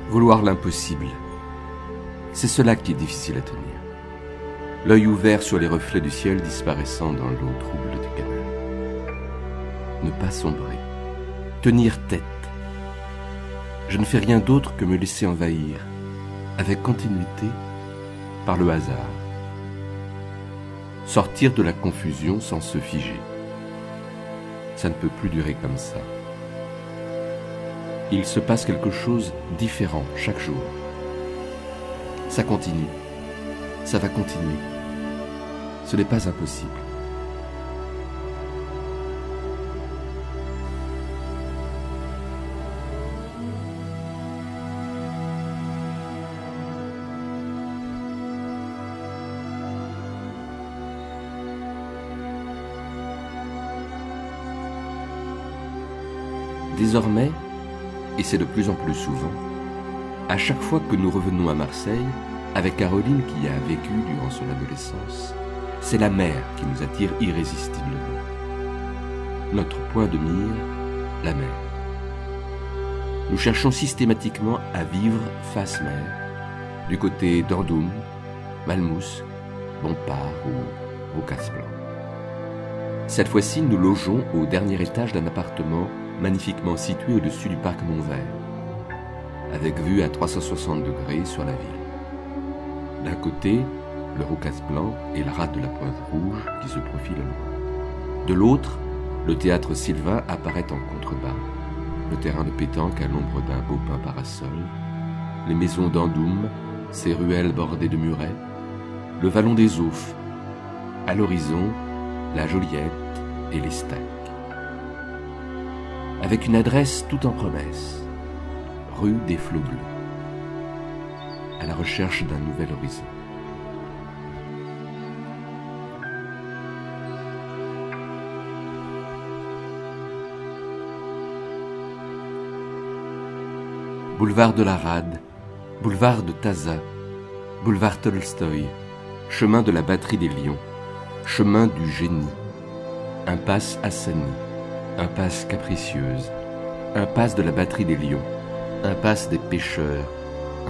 Vouloir l'impossible, c'est cela qui est difficile à tenir. L'œil ouvert sur les reflets du ciel disparaissant dans l'eau trouble du canal. Ne pas sombrer, tenir tête. Je ne fais rien d'autre que me laisser envahir, avec continuité, par le hasard. Sortir de la confusion sans se figer. Ça ne peut plus durer comme ça. Il se passe quelque chose de différent chaque jour. Ça continue. Ça va continuer. Ce n'est pas impossible. Désormais, et c'est de plus en plus souvent, à chaque fois que nous revenons à Marseille, avec Caroline qui y a vécu durant son adolescence, c'est la mer qui nous attire irrésistiblement. Notre point de mire, la mer. Nous cherchons systématiquement à vivre face mer, du côté d'Andoum, Malmousse, Bompard ou Roucas-Blanc. Cette fois-ci, nous logeons au dernier étage d'un appartement magnifiquement situé au-dessus du parc Montvert, avec vue à 360 degrés sur la ville. D'un côté, le Roucas-Blanc et la rade de la Pointe-Rouge qui se profilent loin. De l'autre, le théâtre Sylvain apparaît en contrebas, le terrain de pétanque à l'ombre d'un beau pin parasol, les maisons d'Andoum, ses ruelles bordées de murets, le vallon des Oufs, à l'horizon, la Joliette et les Stacks. Avec une adresse tout en promesse, rue des Flots Bleus, à la recherche d'un nouvel horizon. Boulevard de la Rade, boulevard de Taza, boulevard Tolstoï, chemin de la Batterie des Lions, chemin du Génie, impasse Hassani, impasse Capricieuse, impasse de la Batterie des Lions, impasse des Pêcheurs,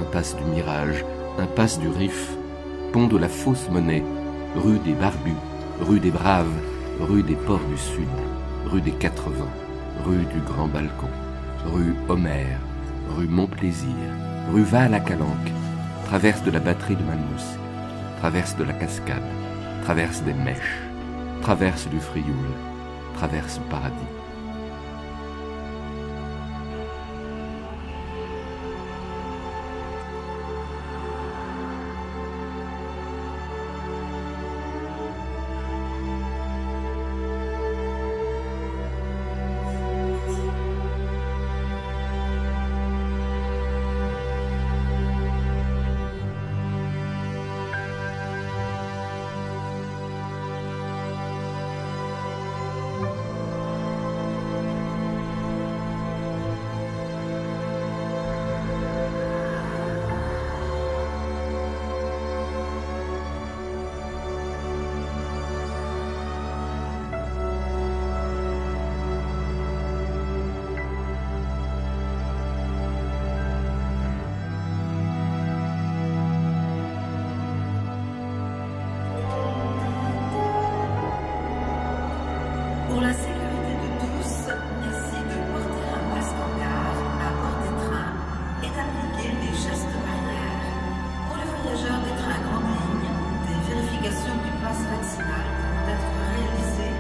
impasse du Mirage, impasse du Rif, pont de la Fausse Monnaie, rue des Barbus, rue des Braves, rue des Ports du Sud, rue des 80, rue du Grand Balcon, rue Homère, rue Montplaisir, rue Val-à-Calanque, traverse de la Batterie de Malmousse, traverse de la Cascade, traverse des Mèches, traverse du Frioul, traverse Paradis. Pour la sécurité de tous, merci de porter un masque en gare, à bord des trains et d'appliquer les gestes barrières. Pour les voyageurs des trains grandes lignes, des vérifications du pass vaccinal pourront être réalisées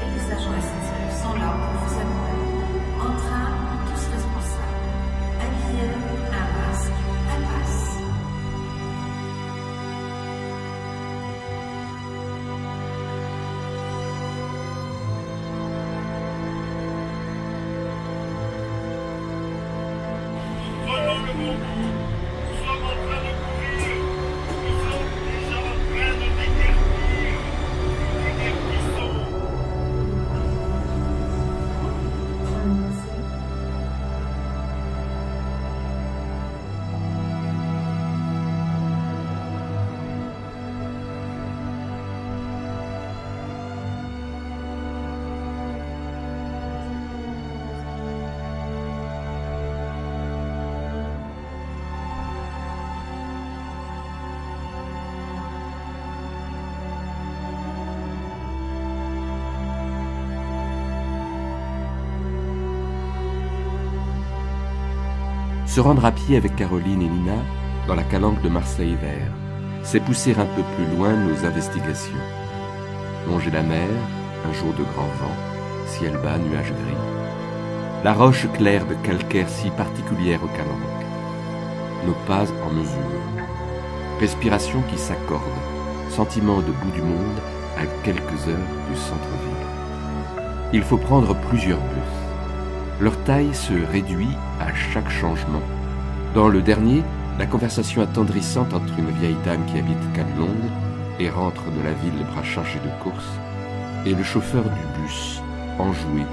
et les agents SNCF sont là pour vous accompagner. En train, tous responsables. Un billet, un masque, un pass. Se rendre à pied avec Caroline et Nina dans la calanque de Marseille vert, c'est pousser un peu plus loin nos investigations. Longer la mer, un jour de grand vent, ciel bas, nuages gris. La roche claire de calcaire si particulière aux calanques. Nos pas en mesure. Respiration qui s'accorde. Sentiment de bout du monde à quelques heures du centre-ville. Il faut prendre plusieurs bus. Leur taille se réduit à chaque changement. Dans le dernier, la conversation attendrissante entre une vieille dame qui habite Canelongue et rentre de la ville les bras chargés de courses, et le chauffeur du bus, enjoué,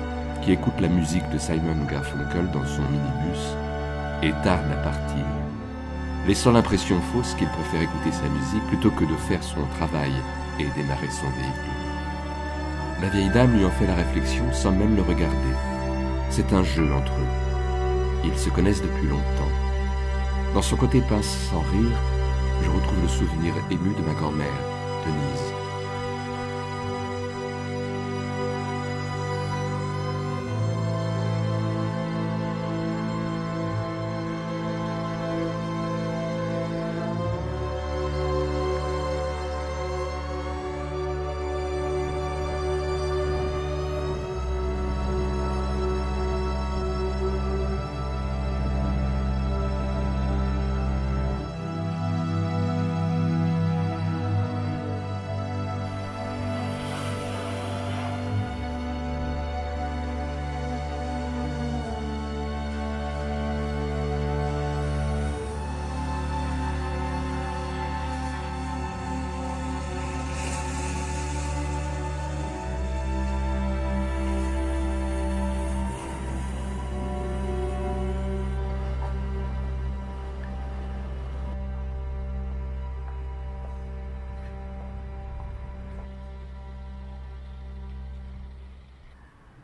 qui écoute la musique de Simon Garfunkel dans son minibus et tarde à partir, laissant l'impression fausse qu'il préfère écouter sa musique plutôt que de faire son travail et démarrer son véhicule. La vieille dame lui en fait la réflexion sans même le regarder. C'est un jeu entre eux. Ils se connaissent depuis longtemps. Dans son côté pince sans rire, je retrouve le souvenir ému de ma grand-mère, Denise.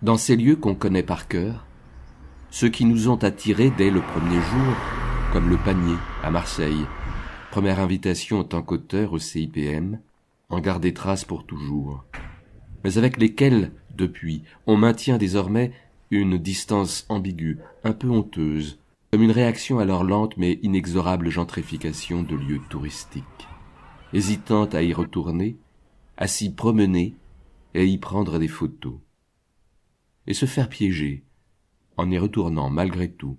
Dans ces lieux qu'on connaît par cœur, ceux qui nous ont attirés dès le premier jour, comme le Panier à Marseille, première invitation en tant qu'auteur au CIPM, en garde des traces pour toujours, mais avec lesquels, depuis, on maintient désormais une distance ambiguë, un peu honteuse, comme une réaction à leur lente mais inexorable gentrification de lieux touristiques, hésitant à y retourner, à s'y promener et à y prendre des photos. Et se faire piéger, en y retournant malgré tout,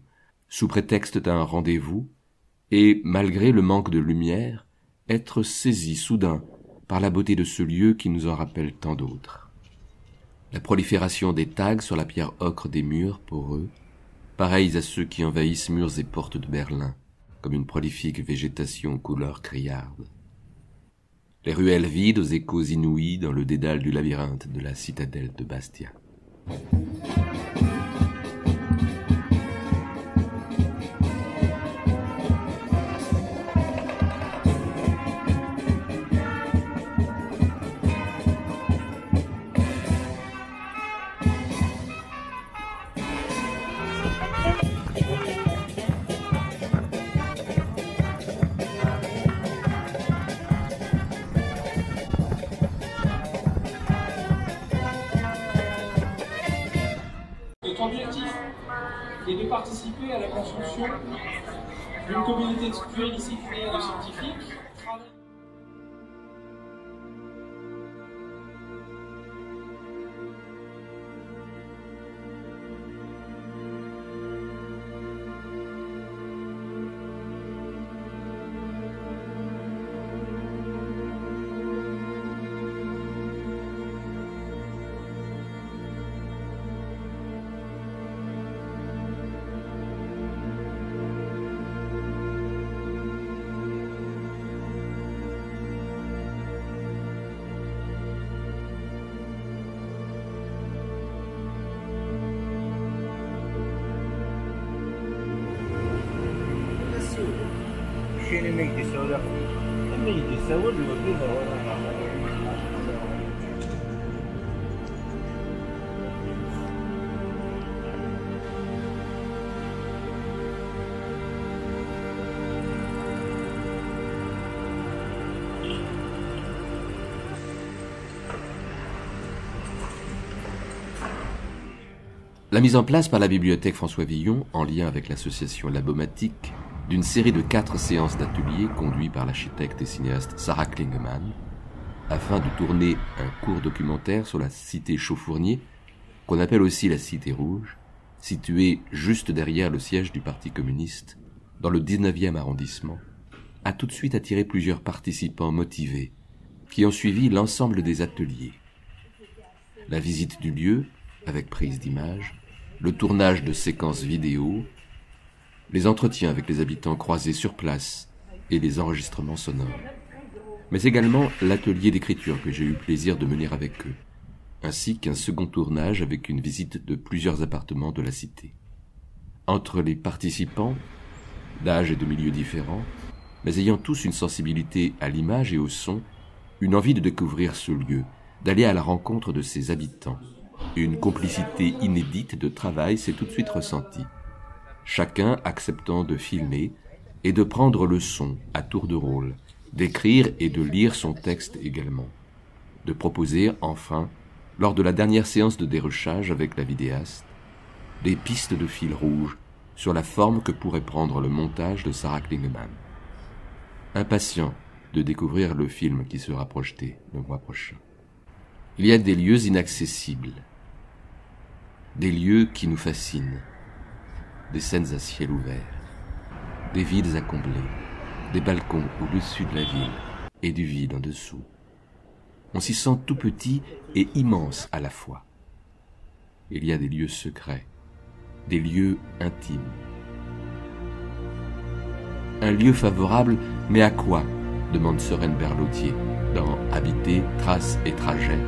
sous prétexte d'un rendez-vous, et, malgré le manque de lumière, être saisi soudain par la beauté de ce lieu qui nous en rappelle tant d'autres. La prolifération des tags sur la pierre ocre des murs, pour eux, pareils à ceux qui envahissent murs et portes de Berlin, comme une prolifique végétation aux couleurs criardes. Les ruelles vides aux échos inouïs dans le dédale du labyrinthe de la citadelle de Bastia. Notre objectif est de participer à la construction d'une communauté pluridisciplinaire de scientifiques. Make this order. I made this order. La mise en place par la bibliothèque François Villon, en lien avec l'association Labomatique, d'une série de 4 séances d'ateliers conduits par l'architecte et cinéaste Sarah Klingemann, afin de tourner un court documentaire sur la cité Chauffournier, qu'on appelle aussi la Cité Rouge, située juste derrière le siège du Parti communiste, dans le 19e arrondissement, a tout de suite attiré plusieurs participants motivés, qui ont suivi l'ensemble des ateliers. La visite du lieu, avec prise d'images, le tournage de séquences vidéo, les entretiens avec les habitants croisés sur place et les enregistrements sonores. Mais également l'atelier d'écriture que j'ai eu plaisir de mener avec eux, ainsi qu'un second tournage avec une visite de plusieurs appartements de la cité. Entre les participants, d'âge et de milieux différents, mais ayant tous une sensibilité à l'image et au son, une envie de découvrir ce lieu, d'aller à la rencontre de ses habitants. Une complicité inédite de travail s'est tout de suite ressentie. Chacun acceptant de filmer et de prendre le son à tour de rôle, d'écrire et de lire son texte également, de proposer enfin, lors de la dernière séance de dérochage avec la vidéaste, des pistes de fil rouge sur la forme que pourrait prendre le montage de Sarah Klingemann. Impatient de découvrir le film qui sera projeté le mois prochain. Il y a des lieux inaccessibles, des lieux qui nous fascinent, des scènes à ciel ouvert, des vides à combler, des balcons au-dessus de la ville et du vide en dessous. On s'y sent tout petit et immense à la fois. Il y a des lieux secrets, des lieux intimes. Un lieu favorable, mais à quoi ? Demande Sereine Berlotier dans Habiter, Traces et Trajets,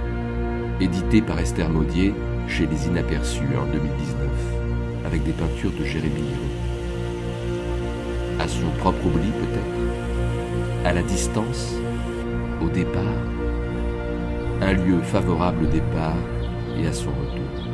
édité par Esther Maudier chez Les Inaperçus en 2019, avec des peintures de Jérémy Hiraud. À son propre oubli peut-être, à la distance, au départ, un lieu favorable au départ et à son retour.